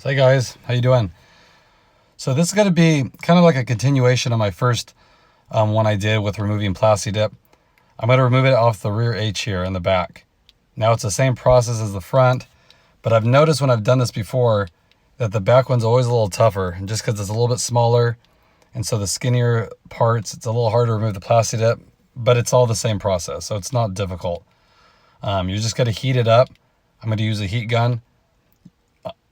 So hey guys, how you doing? So this is going to be kind of like a continuation of my first one I did with removing plastidip. I'm going to remove it off the rear H here in the back. Now it's the same process as the front, but I've noticed when I've done this before that the back one's always a little tougher, and just because it's a little bit smaller, and so the skinnier parts, it's a little harder to remove the plastidip, but it's all the same process, so it's not difficult. You're just going to heat it up. I'm going to use a heat gun.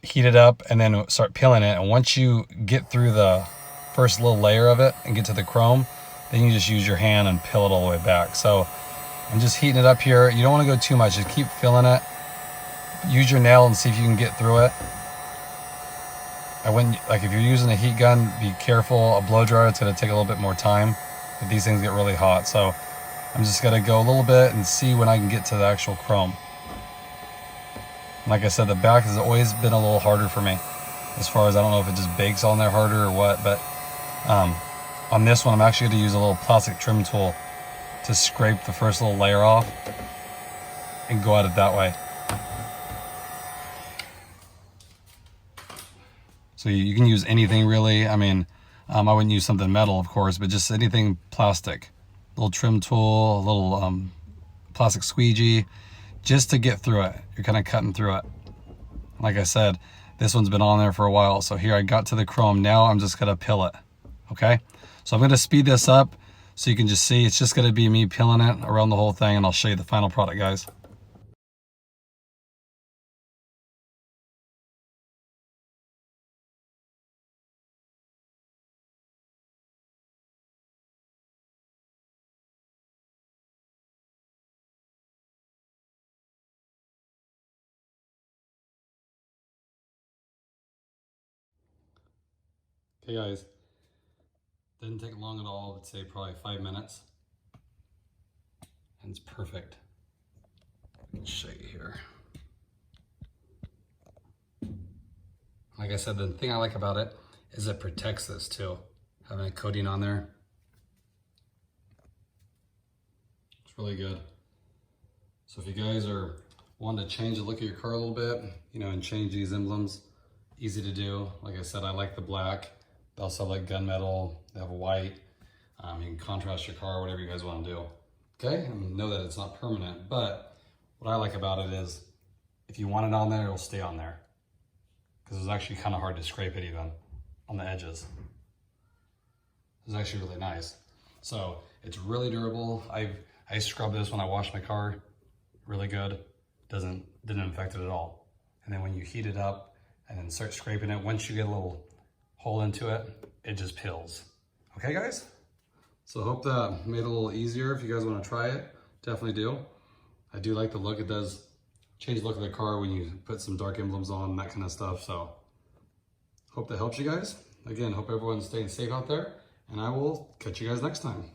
Heat it up and then start peeling it, and once you get through the first little layer of it and get to the chrome, then you just use your hand and peel it all the way back. So I'm just heating it up here. You don't want to go too much, just keep filling it. Use your nail and see if you can get through it. I wouldn't, like, if you're using a heat gun, be careful. A blow dryer, it's going to take a little bit more time, but these things get really hot. So I'm just going to go a little bit and see when I can get to the actual chrome. Like I said, the back has always been a little harder for me, as far as, I don't know if it just bakes on there harder or what, but on this one I'm actually going to use a little plastic trim tool to scrape the first little layer off and go at it that way. So you can use anything really. I mean, I wouldn't use something metal, of course, but just anything plastic. A little trim tool, a little plastic squeegee, just to get through it. You're kind of cutting through it. Like I said, this one's been on there for a while. So here I got to the chrome. Now I'm just gonna peel it, okay? So I'm gonna speed this up so you can just see. It's just gonna be me peeling it around the whole thing, and I'll show you the final product, guys. Okay guys, didn't take long at all. I'd say probably 5 minutes. And it's perfect. I'll show you here. Like I said, the thing I like about it is it protects this too. Having a coating on there. It's really good. So if you guys are wanting to change the look of your car a little bit, you know, and change these emblems, easy to do. Like I said, I like the black. They also like gunmetal. They have a white. You can contrast your car, whatever you guys want to do. Okay, and know that it's not permanent, but what I like about it is if you want it on there, it'll stay on there. Because it's actually kind of hard to scrape it even on the edges. It's actually really nice. So it's really durable. I scrub this when I wash my car. Really good. Didn't affect it at all. And then when you heat it up and then start scraping it, once you get a little hole into it, it just peels. Okay guys? So I hope that made it a little easier. If you guys want to try it, definitely do. I do like the look. It does change the look of the car when you put some dark emblems on, that kind of stuff. So hope that helps you guys. Again, hope everyone's staying safe out there, and I will catch you guys next time.